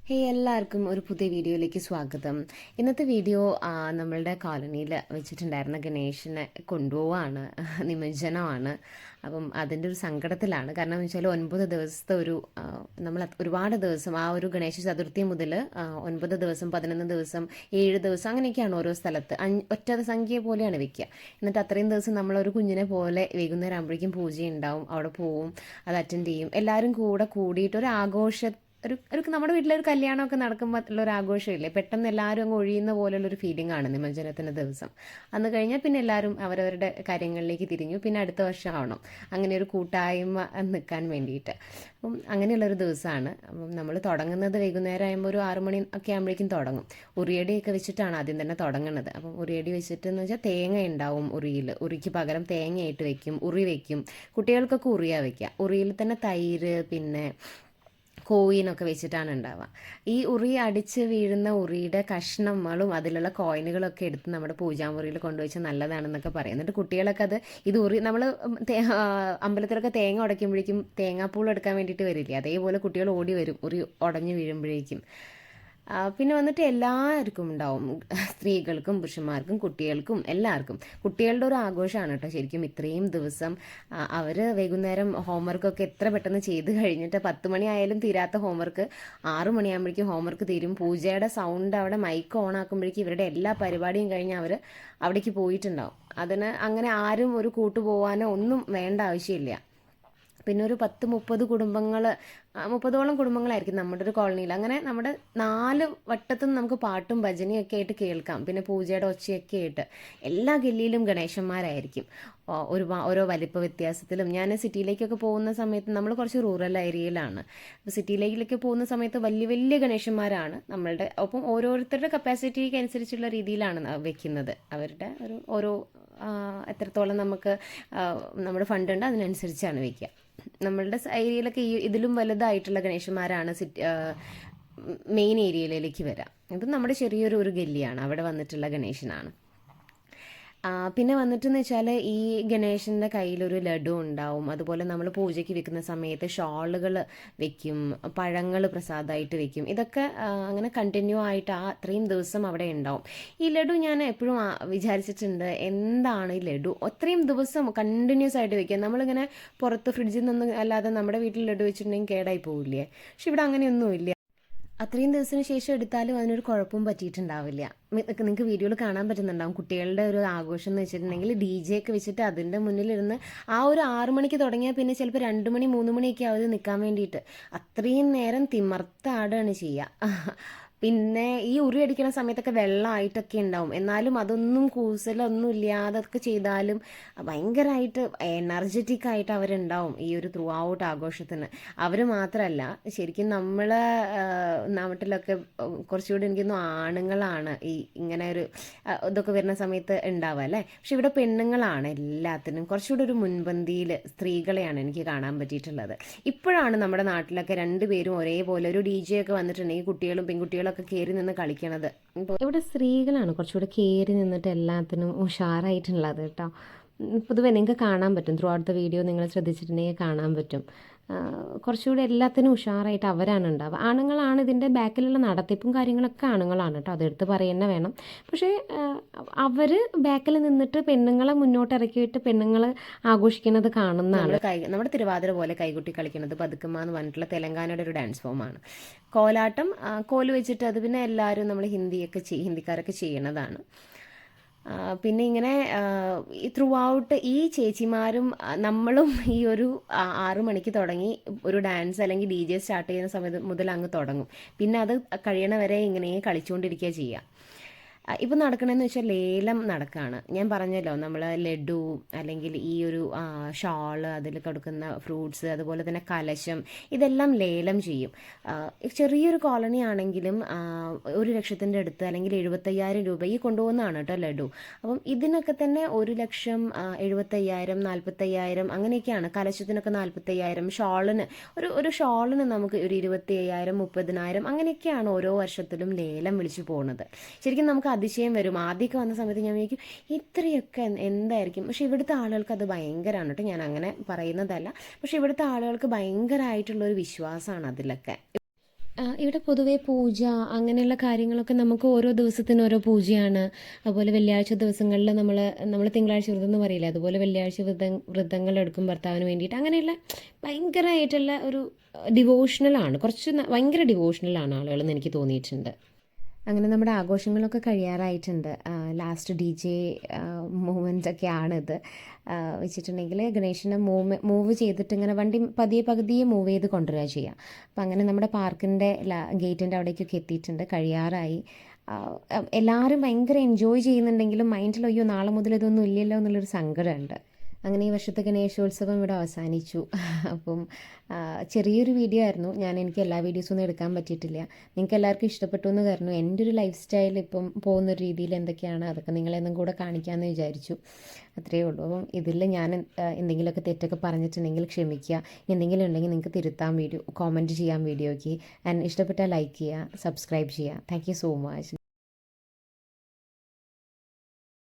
എല്ലാവർക്കും ഒരു പുതിയ വീഡിയോയിലേക്ക് സ്വാഗതം. ഇന്നത്തെ വീഡിയോ നമ്മളുടെ കോളനിയിൽ വെച്ചിട്ടുണ്ടായിരുന്ന ഗണേശനെ കൊണ്ടുപോവാണ്, നിമജ്ജനമാണ്. അപ്പം അതിൻ്റെ ഒരു സങ്കടത്തിലാണ്. കാരണം എന്ന് വെച്ചാൽ 9 ദിവസത്തെ ഒരു നമ്മൾ ഒരുപാട് ദിവസം ആ ഒരു ഗണേശ ചതുർത്ഥി മുതൽ 9 ദിവസം, 11 ദിവസം, 7 ദിവസം അങ്ങനെയൊക്കെയാണ് ഓരോ സ്ഥലത്ത് ഒറ്റ സംഖ്യ പോലെയാണ് വെക്കുക. എന്നിട്ട് അത്രയും ദിവസം നമ്മളൊരു കുഞ്ഞിനെ പോലെ വൈകുന്നേരം ആകുമ്പോഴേക്കും പൂജയുണ്ടാവും, അവിടെ പോവും, അത് അറ്റൻഡ് ചെയ്യും. എല്ലാവരും കൂടെ കൂടിയിട്ട് ഒരു നമ്മുടെ വീട്ടിലൊരു കല്യാണമൊക്കെ നടക്കുമ്പോൾ ഉള്ള ഒരു ആഘോഷമില്ലേ, പെട്ടെന്ന് എല്ലാവരും അങ്ങ് ഒഴിയുന്ന പോലുള്ളൊരു ഫീലിംഗ് ആണ് നിമജ്ജനത്തിൻ്റെ ദിവസം. അന്ന് കഴിഞ്ഞാൽ പിന്നെ എല്ലാവരും അവരവരുടെ കാര്യങ്ങളിലേക്ക് തിരിഞ്ഞു. പിന്നെ അടുത്ത വർഷം ആവണം അങ്ങനെ ഒരു കൂട്ടായ്മ നിൽക്കാൻ വേണ്ടിയിട്ട്. അപ്പം അങ്ങനെയുള്ളൊരു ദിവസമാണ്. അപ്പം നമ്മൾ തുടങ്ങുന്നത് വൈകുന്നേരം ആകുമ്പോൾ ഒരു 6 മണി ഒക്കെ ആകുമ്പോഴേക്കും തുടങ്ങും. ഉറിയടിയൊക്കെ വെച്ചിട്ടാണ് ആദ്യം തന്നെ തുടങ്ങുന്നത്. അപ്പം ഉറിയടി വെച്ചിട്ടെന്ന് വെച്ചാൽ തേങ്ങ ഉണ്ടാവും ഉറിയിൽ. ഉറിക്ക് പകരം തേങ്ങയായിട്ട് വെക്കും, ഉറി വെക്കും. കുട്ടികൾക്കൊക്കെ ഉറിയാണ് വെക്കുക. ഉറിയിൽ തന്നെ തൈര്, പിന്നെ കോയിനൊക്കെ വെച്ചിട്ടാണ് ഉണ്ടാവുക. ഈ ഉറി അടിച്ച് വീഴുന്ന ഉറിയുടെ കഷ്ണങ്ങളും അതിലുള്ള കോയിനുകളൊക്കെ എടുത്ത് നമ്മുടെ പൂജാമുറിയിൽ കൊണ്ടുവച്ചാൽ നല്ലതാണെന്നൊക്കെ പറയും. എന്നിട്ട് കുട്ടികളൊക്കെ ഇത് ഉറി നമ്മൾ അമ്പലത്തിലൊക്കെ തേങ്ങ ഉടയ്ക്കുമ്പോഴേക്കും തേങ്ങാപ്പൂൾ എടുക്കാൻ വേണ്ടിയിട്ട് വരില്ലേ, അതേപോലെ കുട്ടികൾ ഓടി വരും ഉറി ഉടഞ്ഞു വീഴുമ്പോഴേക്കും. പിന്നെ വന്നിട്ട് എല്ലാവർക്കും ഉണ്ടാവും, സ്ത്രീകൾക്കും പുരുഷന്മാർക്കും കുട്ടികൾക്കും എല്ലാവർക്കും. കുട്ടികളുടെ ഒരു ആഘോഷമാണ് കേട്ടോ ശരിക്കും. ഇത്രയും ദിവസം അവർ വൈകുന്നേരം ഹോംവർക്കൊക്കെ എത്ര പെട്ടെന്ന് ചെയ്ത് കഴിഞ്ഞിട്ട് 10 മണി ആയാലും തീരാത്ത ഹോംവർക്ക് 6 മണിയാകുമ്പോഴേക്കും ഹോംവർക്ക് തീരും. പൂജയുടെ സൗണ്ട് അവിടെ മൈക്ക് ഓൺ ആക്കുമ്പോഴേക്കും ഇവരുടെ എല്ലാ പരിപാടിയും കഴിഞ്ഞ് അവർ അവിടേക്ക് പോയിട്ടുണ്ടാവും. അതിന് അങ്ങനെ ആരും ഒരു കൂട്ടുപോകാനോ ഒന്നും വേണ്ട ആവശ്യമില്ല. പിന്നെ ഒരു 10-30 കുടുംബങ്ങൾ, 30ഓളം കുടുംബങ്ങളായിരിക്കും നമ്മുടെ ഒരു കോളനിയിൽ. അങ്ങനെ നമ്മുടെ 4 വട്ടത്തും നമുക്ക് പാട്ടും ഭജനയൊക്കെ ആയിട്ട് കേൾക്കാം. പിന്നെ പൂജയുടെ ഒച്ചയൊക്കെ ആയിട്ട് എല്ലാ ഗല്ലിയിലും ഗണേശന്മാരായിരിക്കും. ഓരോ വലിപ്പ വ്യത്യാസത്തിലും. ഞാൻ സിറ്റിയിലേക്കൊക്കെ പോകുന്ന സമയത്ത്, നമ്മൾ കുറച്ച് റൂറൽ ഏരിയയിലാണ്, അപ്പോൾ സിറ്റിയിലേക്കൊക്കെ പോകുന്ന സമയത്ത് വലിയ വലിയ ഗണേശന്മാരാണ് നമ്മളുടെ. ഒപ്പം ഓരോരുത്തരുടെ കപ്പാസിറ്റിക്ക് അനുസരിച്ചുള്ള രീതിയിലാണ് വെക്കുന്നത്. അവരുടെ ഓരോ എത്രത്തോളം നമുക്ക് നമ്മുടെ ഫണ്ടുണ്ട് അതിനനുസരിച്ചാണ് വയ്ക്കുക. നമ്മളുടെ ഏരിയയിലൊക്കെ ഇതിലും വലുതായിട്ടുള്ള ഗണേശന്മാരാണ് മെയിൻ ഏരിയയിലേക്ക് വരാം. ഇത് നമ്മുടെ ചെറിയൊരു ഗല്ലിയാണ്, അവിടെ വന്നിട്ടുള്ള ഗണേശനാണ്. പിന്നെ വന്നിട്ടെന്ന് വെച്ചാൽ ഈ ഗണേശൻ്റെ കയ്യിലൊരു ലഡു ഉണ്ടാവും. അതുപോലെ നമ്മൾ പൂജയ്ക്ക് വെക്കുന്ന സമയത്ത് ഷോളുകൾ വെക്കും, പഴങ്ങൾ പ്രസാദമായിട്ട് വെക്കും. ഇതൊക്കെ അങ്ങനെ കണ്ടിന്യൂ ആയിട്ട് അത്രയും ദിവസം അവിടെ ഉണ്ടാവും. ഈ ലഡു ഞാൻ എപ്പോഴും വിചാരിച്ചിട്ടുണ്ട്, എന്താണ് ഈ ലഡു അത്രയും ദിവസം കണ്ടിന്യൂസ് ആയിട്ട് വെക്കുക. നമ്മളിങ്ങനെ പുറത്ത് ഫ്രിഡ്ജിൽ നിന്ന് അല്ലാതെ നമ്മുടെ വീട്ടിൽ ലഡു വെച്ചിട്ടുണ്ടെങ്കിൽ കേടായി പോവില്ലേ? പക്ഷെ ഇവിടെ അങ്ങനെയൊന്നുമില്ല. അത്രയും ദിവസത്തിന് ശേഷം എടുത്താലും അതിനൊരു കുഴപ്പവും പറ്റിയിട്ടുണ്ടാവില്ല. നിങ്ങൾക്ക് വീഡിയോയിൽ കാണാൻ പറ്റുന്നുണ്ടാവും. കുട്ടികളുടെ ഒരു ആഘോഷം എന്ന് വെച്ചിട്ടുണ്ടെങ്കിൽ DJ ഒക്കെ വെച്ചിട്ട് അതിൻ്റെ മുന്നിലിരുന്ന് ആ ഒരു 6 മണിക്ക് തുടങ്ങിയാൽ പിന്നെ ചിലപ്പോൾ 2 മണി 3 മണിയൊക്കെ ആവും നിൽക്കാൻ വേണ്ടിയിട്ട്. അത്രയും നേരം തിമർത്താടാണ് ചെയ്യുക. പിന്നെ ഈ ഉറി അടിക്കുന്ന സമയത്തൊക്കെ വെള്ളമായിട്ടൊക്കെ ഉണ്ടാവും. എന്നാലും അതൊന്നും കൂസലൊന്നും ഇല്ലാതൊക്കെ ചെയ്താലും ഭയങ്കരമായിട്ട് എനർജറ്റിക് ആയിട്ട് അവരുണ്ടാവും ഈ ഒരു ത്രൂ ഔട്ട് ആഘോഷത്തിന്. അവർ മാത്രമല്ല, ശരിക്കും നമ്മളെ നാട്ടിലൊക്കെ കുറച്ചുകൂടി എനിക്കൊന്നും ആണുങ്ങളാണ് ഈ ഇങ്ങനെ ഒരു ഇതൊക്കെ വരുന്ന സമയത്ത് ഉണ്ടാവുക അല്ലേ. പക്ഷെ ഇവിടെ പെണ്ണുങ്ങളാണ് എല്ലാത്തിനും കുറച്ചുകൂടി ഒരു മുൻപന്തിയിൽ. സ്ത്രീകളെയാണ് എനിക്ക് കാണാൻ പറ്റിയിട്ടുള്ളത്. ഇപ്പോഴാണ് നമ്മുടെ നാട്ടിലൊക്കെ 2 പേരും ഒരേപോലെ ഒരു DJ ഒക്കെ വന്നിട്ടുണ്ടെങ്കിൽ കുട്ടികളും പെൺകുട്ടികളും ഒക്കെ കയറി നിന്ന് കളിക്കണത്. ഇവിടെ സ്ത്രീകളാണ് കുറച്ചുകൂടെ കയറി നിന്നിട്ട് എല്ലാത്തിനും ഉഷാറായിട്ടുള്ളത് കേട്ടോ. പൊതുവെ നിങ്ങൾക്ക് കാണാൻ പറ്റും, ത്രൂ ഔട്ട് ദ വീഡിയോ നിങ്ങൾ ശ്രദ്ധിച്ചിട്ടുണ്ടെങ്കിൽ കാണാൻ പറ്റും. കുറച്ചുകൂടി എല്ലാത്തിനും ഉഷാറായിട്ട് അവരാണ് ഉണ്ടാവുക. ആണുങ്ങളാണ് ഇതിൻ്റെ ബാക്കിലുള്ള നടത്തിപ്പും കാര്യങ്ങളൊക്കെ ആണുങ്ങളാണ് കേട്ടോ, അതെടുത്ത് പറയുന്നത് വേണം. പക്ഷേ അവർ ബാക്കിൽ നിന്നിട്ട് പെണ്ണുങ്ങളെ മുന്നോട്ട് ഇറക്കിയിട്ട് പെണ്ണുങ്ങൾ ആഘോഷിക്കുന്നത് കാണുന്നതാണ്. നമ്മുടെ തിരുവാതിര പോലെ കൈകൊട്ടി കളിക്കുന്നത് പതുക്കമ്മ എന്ന് പറഞ്ഞിട്ടുള്ള തെലങ്കാനയുടെ ഒരു ഡാൻസ് ഫോമാണ്. കോലാട്ടം കോല് വെച്ചിട്ട് അത് പിന്നെ എല്ലാവരും നമ്മൾ ഹിന്ദിക്കാരൊക്കെ ചെയ്യണതാണ്. പിന്നെ ഇങ്ങനെ ത്രൂ ഔട്ട് ഈ ചേച്ചിമാരും നമ്മളും ഈ ഒരു 6 മണിക്ക് തുടങ്ങി ഒരു ഡാൻസ് അല്ലെങ്കിൽ DJ സ്റ്റാർട്ട് ചെയ്യുന്ന സമയത്ത് മുതൽ അങ്ങ് തുടങ്ങും. പിന്നെ അത് കഴിയണ വരെ ഇങ്ങനെ കളിച്ചുകൊണ്ടിരിക്കുക ചെയ്യുക. ഇപ്പം നടക്കണമെന്ന് വെച്ചാൽ ലേലം നടക്കുകയാണ്. ഞാൻ പറഞ്ഞല്ലോ, നമ്മൾ ലഡു അല്ലെങ്കിൽ ഈ ഒരു ഷാള്, അതിൽ കൊടുക്കുന്ന ഫ്രൂട്ട്സ്, അതുപോലെ തന്നെ കലശം, ഇതെല്ലാം ലേലം ചെയ്യും. ചെറിയൊരു കോളനി ആണെങ്കിലും 1,00,000-ൻ്റെ അടുത്ത് അല്ലെങ്കിൽ 75,000 രൂപ ഈ കൊണ്ടുപോകുന്നതാണ് കേട്ടോ ലഡു. അപ്പം ഇതിനൊക്കെ തന്നെ 1,00,000, 75,000, 45,000 അങ്ങനെയൊക്കെയാണ്. കലശത്തിനൊക്കെ 45,000, ഷാളിന് ഒരു ഷാളിന് നമുക്ക് ഒരു 25,000, 30,000 അങ്ങനെയൊക്കെയാണ് ഓരോ വർഷത്തിലും ലേലം വിളിച്ചു പോകുന്നത്. ശരിക്കും നമുക്ക് അതിശയം വരും. ആദ്യമൊക്കെ വന്ന സമയത്ത് ഞാൻ വിചാരിക്കും ഇത്രയൊക്കെ എന്തായിരിക്കും. പക്ഷെ ഇവിടുത്തെ ആളുകൾക്ക് അത് ഭയങ്കരമാണ് കേട്ടോ. ഞാൻ അങ്ങനെ പറയുന്നതല്ല, പക്ഷെ ഇവിടുത്തെ ആളുകൾക്ക് ഭയങ്കരമായിട്ടുള്ളൊരു വിശ്വാസമാണ് അതിലൊക്കെ. ഇവിടെ പൊതുവേ പൂജ അങ്ങനെയുള്ള കാര്യങ്ങളൊക്കെ നമുക്ക് ഓരോ ദിവസത്തിന് ഓരോ പൂജയാണ്. അതുപോലെ വെള്ളിയാഴ്ച ദിവസങ്ങളിൽ നമ്മൾ തിങ്കളാഴ്ച വ്രതം എന്ന് പറയില്ലേ, അതുപോലെ വെള്ളിയാഴ്ച വ്രതങ്ങൾ എടുക്കും ഭർത്താവിന് വേണ്ടിയിട്ട്. അങ്ങനെയുള്ള ഭയങ്കരമായിട്ടുള്ള ഒരു ഡിവോഷണലാണ്, കുറച്ച് ഭയങ്കര ഡിവോഷണലാണ് ആളുകളെന്ന് എനിക്ക് തോന്നിയിട്ടുണ്ട്. അങ്ങനെ നമ്മുടെ ആഘോഷങ്ങളൊക്കെ കഴിയാറായിട്ടുണ്ട്. ലാസ്റ്റ് DJ മൂവ്മെൻ്റ് ആണിത്. വെച്ചിട്ടുണ്ടെങ്കിൽ ഗണേശനെ മൂവ് ചെയ്തിട്ട് ഇങ്ങനെ വണ്ടി പതിയെ മൂവ് ചെയ്ത് കൊണ്ടുവരിക ചെയ്യുക. അപ്പം അങ്ങനെ നമ്മുടെ പാർക്കിൻ്റെ ഗേറ്റിൻ്റെ അവിടേക്കൊക്കെ എത്തിയിട്ടുണ്ട്, കഴിയാറായി. എല്ലാവരും ഭയങ്കര എൻജോയ് ചെയ്യുന്നുണ്ടെങ്കിലും മൈൻഡിൽ അയ്യോ നാളെ മുതൽ ഇതൊന്നും ഇല്ലല്ലോ എന്നുള്ളൊരു സങ്കടമുണ്ട്. അങ്ങനെ ഈ വർഷത്തെ ഗണേശോത്സവം ഇവിടെ അവസാനിച്ചു. അപ്പം ചെറിയൊരു വീഡിയോ ആയിരുന്നു. എനിക്ക് എല്ലാ വീഡിയോസൊന്നും എടുക്കാൻ പറ്റിയിട്ടില്ല. നിങ്ങൾക്ക് എല്ലാവർക്കും ഇഷ്ടപ്പെട്ടു എന്ന് കരുതുന്നു. എൻ്റെ ഒരു ലൈഫ് സ്റ്റൈൽ ഇപ്പം പോകുന്നൊരു രീതിയിൽ എന്തൊക്കെയാണ് അതൊക്കെ നിങ്ങളെന്നും കൂടെ കാണിക്കാമെന്ന് വിചാരിച്ചു. അത്രയേ ഉള്ളൂ. അപ്പം ഇതിൽ ഞാൻ എന്തെങ്കിലുമൊക്കെ തെറ്റൊക്കെ പറഞ്ഞിട്ടുണ്ടെങ്കിൽ ക്ഷമിക്കുക. എന്തെങ്കിലും ഉണ്ടെങ്കിൽ നിങ്ങൾക്ക് തിരുത്താൻ കമൻറ്റ് ചെയ്യാൻ വീഡിയോയ്ക്ക്. ആൻഡ് ഇഷ്ടപ്പെട്ടാൽ ലൈക്ക് ചെയ്യുക, സബ്സ്ക്രൈബ് ചെയ്യുക. Thank you so much.